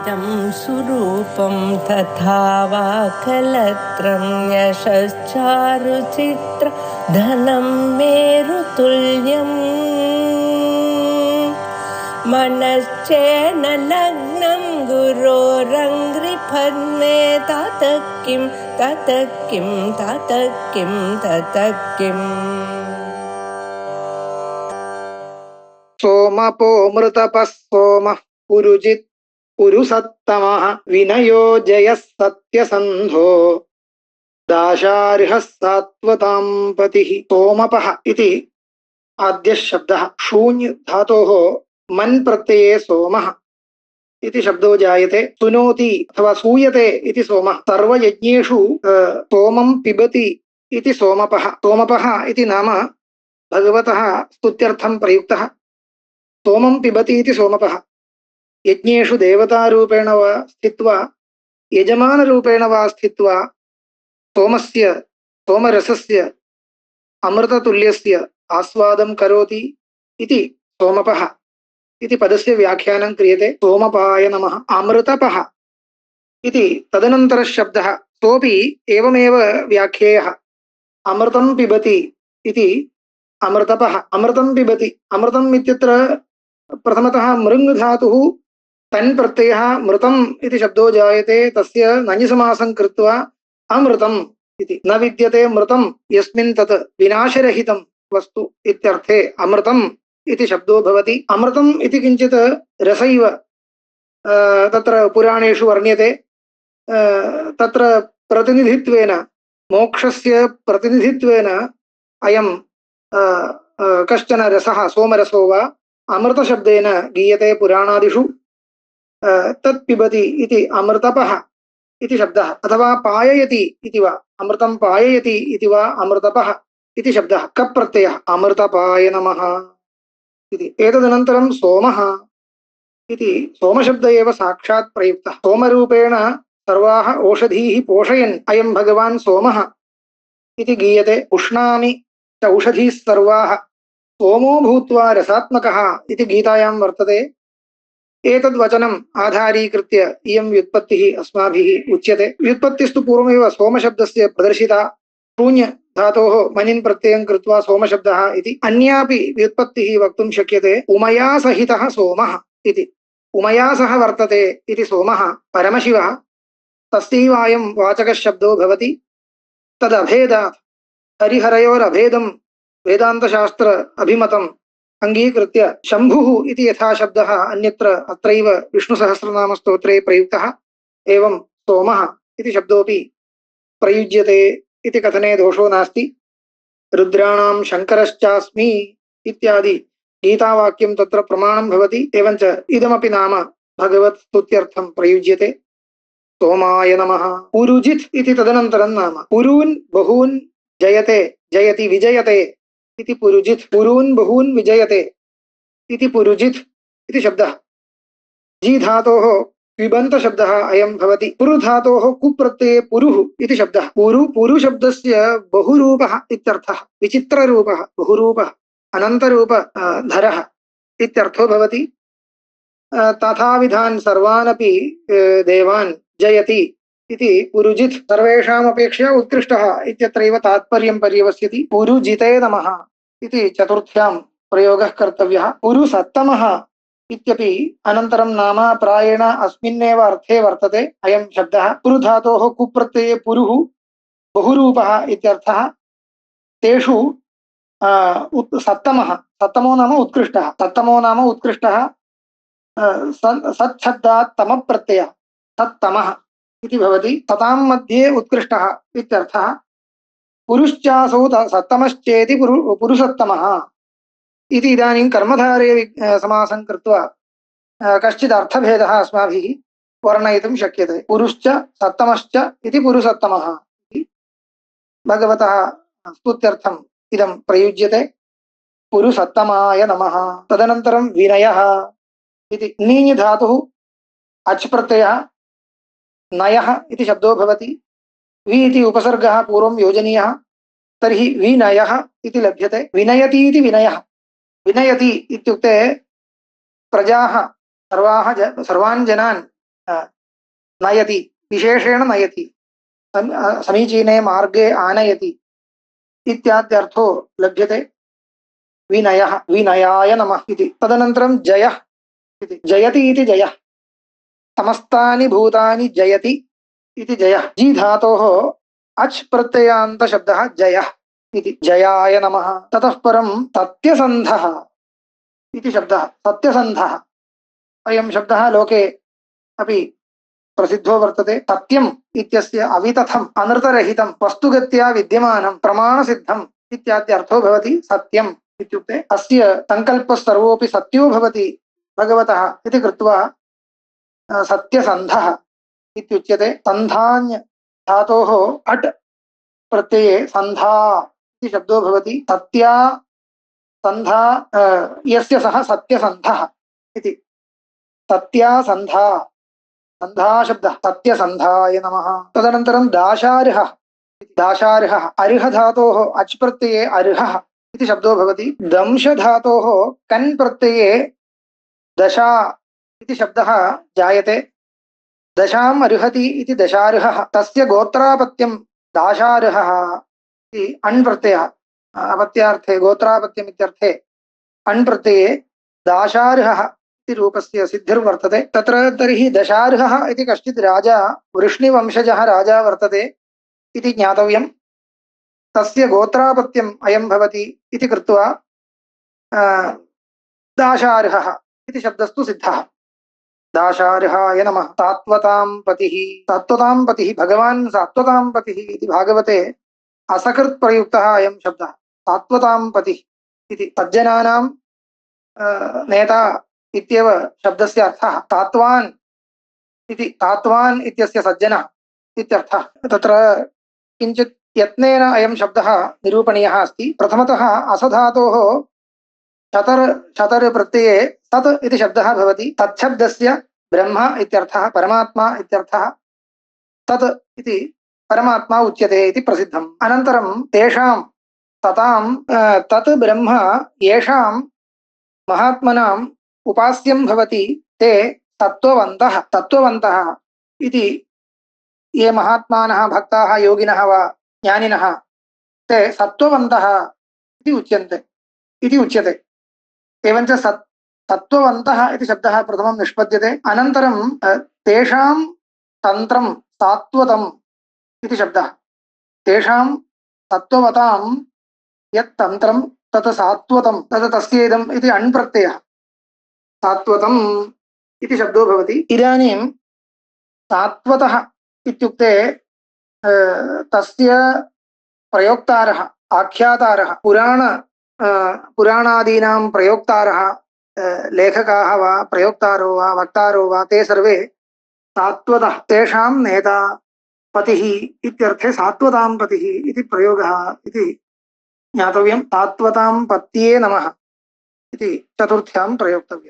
इदं सुरूपं तथा वा कलत्रं यशश्चारुचित्र धनं मेरुतुल्यम् मनश्चेन लग्नं गुरोरङ्घ्रिपद्मे ततः किं ततः किं ततः किं ततः किम् सोमपो मृतपः सोमः पुरुजित् पुरुसत्तमः विनयो जयः सत्यसन्धो दाशार्हः सात्वतां पतिः। सोमपः इति आद्यः शब्दः शून्य धातोः मन् प्रत्यये सोमः इति शब्दो जायते। सुनोति अथवा सूयते इति सोमः। सर्वयज्ञेषु सोमं पिबति इति सोमपः। सोमपः इति नाम भगवतः स्तुत्यर्थं प्रयुक्तः। सोमं पिबति इति सोमपः। यज्ञेषु देवतारूपेण वा स्थित्वा यजमानरूपेण वा स्थित्वा सोमस्य सोमरसस्य अमृततुल्यस्य आस्वादं करोति इति सोमपः इति पदस्य व्याख्यानं क्रियते। सोमपाय नमः। अमृतपः इति तदनन्तरः शब्दः सोऽपि एवमेव व्याख्येयः। अमृतं पिबति इति अमृतपः। अमृतं पिबति। अमृतम् इत्यत्र प्रथमतः मृङ् धातुः तन् प्रत्ययः मृतम् इति शब्दो जायते। तस्य नञ्समासं कृत्वा अमृतम् इति। न विद्यते मृतं यस्मिन् तत् विनाशरहितं वस्तु इत्यर्थे अमृतम् इति शब्दो भवति। अमृतम् इति किञ्चित् रसैव तत्र पुराणेषु वर्ण्यते। तत्र प्रतिनिधित्वेन मोक्षस्य प्रतिनिधित्वेन अयं कश्चन रसः सोमरसो वा अमृतशब्देन गीयते पुराणादिषु। तत् पिबति इति अमृतपः इति शब्दः। अथवा पाययति इति वा अमृतं पाययति इति वा अमृतपः इति शब्दः। कप् प्रत्ययः अमृतपाय नमः इति। एतदनन्तरं सोमः इति सोमशब्द एव साक्षात् प्रयुक्तः। सोमरूपेण सर्वाः औषधीः पोषयन् अयं भगवान् सोमः इति गीयते। उष्णामि च औषधीः सर्वाः सोमो भूत्वा रसात्मकः इति गीतायां वर्तते। एतद्वचनम् आधारीकृत्य इयं व्युत्पत्तिः अस्माभिः उच्यते। व्युत्पत्तिस्तु पूर्वमेव सोमशब्दस्य प्रदर्शिता। शून्य धातोः मनिन् प्रत्ययं कृत्वा सोमशब्दः इति। अन्यापि व्युत्पत्तिः वक्तुं शक्यते। उमया सहितः सोमः इति। उमया सह वर्तते इति सोमः परमशिवः। तस्यैव अयं वाचकः शब्दो भवति। तदभेदात् हरिहरयोरभेदं वेदान्तशास्त्र अभिमतम् अंगीकृत्य शंभुः इति यथा शब्दः अन्यत्र अत्रैव विष्णुसहस्रनामस्तोत्रे प्रयुक्तः एवं सोमः इति शब्दोऽपि प्रयुज्यते इति कथने दोषो नास्ति। रुद्राणां शङ्करश्चास्मि इत्यादि गीतावाक्यं तत्र प्रमाणं भवति। एवञ्च इदमपि नाम भगवत् स्तुत्यर्थं प्रयुज्यते। सोमाय नमः। पुरुजित् इति तदनन्तरं नाम। पुरून् बहून् जयते जयति विजयते इति पुरुजित्। पुरून् बहून् विजयते इति पुरुजित् इति शब्दः। जी धातोः विबन्त शब्दः अयं भवति। पुरु धातोः कुप्रत्यये पुरुः इति शब्दः। पुरु शब्दस्य बहुरूपः इत्यर्थः। विचित्ररूपः बहुरूपः अनन्तरूप धरः इत्यर्थो भवति। तथाविधान् सर्वानपि देवान् जयति इति पुरुजित्। सर्वेषामपेक्षया उत्कृष्टः इत्यत्रैव तात्पर्यं पर्यवस्यति। पुरुजिते नमः इति चतुर्थ्यां प्रयोगः कर्तव्यः। पुरुसत्तमः इत्यपि अनन्तरं नाम प्रायेण अस्मिन्नेव अर्थे वर्तते अयं शब्दः। पुरु धातोः कुप्रत्यये पुरुः बहुरूपः इत्यर्थः। तेषु सत्तमः। सत्तमो नाम उत्कृष्टः। सत्तमो नाम उत्कृष्टः। सच्छब्दात् तमः प्रत्ययः सत्तमः इति भवति। ततां मध्ये उत्कृष्टः इत्यर्थः। पुरुश्चासौ सत्तमश्चेति पुरुषोत्तमः इति इदानीं कर्मधारे समासं कृत्वा कश्चित् अर्थभेदः अस्माभिः वर्णयितुं शक्यते। पुरुश्च सत्तमश्च इति पुरुषोत्तमः इति भगवतः स्तुत्यर्थम् इदं प्रयुज्यते। पुरुषोत्तमाय नमः। तदनन्तरं विनयः इति। नीञ् धातुः अच् प्रत्ययः नयः इति शब्दो भवति। वि इति उपसर्गः पूर्वं योजनीयः। तर्हि विनयः इति लभ्यते। विनयति इति विनयः। विनयति इत्युक्ते प्रजाः सर्वान् जनान् नयति विशेषेण नयति समीचीने मार्गे आनयति इत्याद्यर्थो लभ्यते विनयः विनयाय नमः इति। तदनन्तरं जयः इति जयति इति जयः समस्तानि भूतानि जयति इति जयः जी धातोः अच् प्रत्ययान्त शब्दः जयः इति जयाय नमः। ततः परं सत्यसन्धः इति शब्दः सत्यसन्धः अयं शब्दः लोके अपि प्रसिद्धो वर्तते। सत्यम् इत्यस्य अवितथम् अनृतरहितं वस्तुगत्या विद्यमानं प्रमाणसिद्धम् इत्याद्यर्थो भवति सत्यम् इत्युक्ते अस्य संकल्पः सर्वोऽपि सत्यो भवति भगवतः इति कृत्वा सत्यसन्धः इत्युच्यते। सन्धान्य धातोः अट् प्रत्यये सन्धा इति शब्दो भवति। सत्या सन्धा यस्य सः सत्यसन्धः इति सत्या सन्धा सन्धा शब्दः सत्यसन्धाय नमः। तदनन्तरं दाशार्हः दाशार्हः अर्ह धातोः अच् प्रत्यये अर्हः इति शब्दो भवति। दंश धातोः कन् प्रत्यये दशा इति शब्दः जायते। दशाम् अर्हति इति दशार्हः तस्य गोत्रापत्यं दाशार्हः इति अण् प्रत्ययः अपत्यार्थे गोत्रापत्यम् इत्यर्थे अण् प्रत्यये दाशार्हः इति रूपस्य सिद्धिर्वर्तते। तत्र तर्हि दशार्हः इति कश्चित् राजा वृष्णिवंशजः राजा वर्तते इति ज्ञातव्यम्। तस्य गोत्रापत्यम् अयं भवति इति कृत्वा दाशार्हः इति शब्दस्तु सिद्धः। दाशार्हाय नमः। सात्वतां पतिः सात्वतां पतिः भगवान् सात्वतां पतिः इति भागवते असकृत् प्रयुक्तः अयं शब्दः सात्वतां पतिः इति। सज्जनानां नेता इत्येव शब्दस्य अर्थः। तात्वान् इति तात्वान् इत्यस्य सज्जनः इत्यर्थः। तत्र किञ्चित् यत्नेन अयं शब्दः निरूपणीयः अस्ति। प्रथमतः असधातोः शतर प्रत्यये तत् इति शब्दः भवति। तच्छब्दस्य ब्रह्म इत्यर्थः परमात्मा इत्यर्थः। तत् इति परमात्मा उच्यते इति प्रसिद्धम्। अनन्तरं तेषां ततां तत् ब्रह्म येषां महात्मनाम् उपास्यं भवति ते तत्त्ववन्तः तत्त्ववन्तः इति ये महात्मानः भक्ताः योगिनः वा ज्ञानिनः ते सत्त्ववन्तः इति उच्यते। एवञ्च सत्त्ववन्तः इति शब्दः प्रथमं निष्पद्यते। अनन्तरं तेषां तन्त्रं सात्वतम् इति शब्दः। तेषां सत्त्ववतां यत् तन्त्रं तत् सात्वतं तत् तस्येदम् इति अण् प्रत्ययः सात्वतम् इति शब्दो भवति। इदानीं सात्वतः इत्युक्ते तस्य प्रयोक्तारः आख्यातारः पुराणादीनां प्रयोक्तारः लेखकाः वा प्रयोक्तारो वा वक्तारो वा ते सर्वे सात्वतः तेषां नेता पतिः इत्यर्थे सात्वतां पतिः इति प्रयोगः इति ज्ञातव्यं। सात्वतां पत्ये नमः इति चतुर्थ्यां प्रयोक्तव्यम्।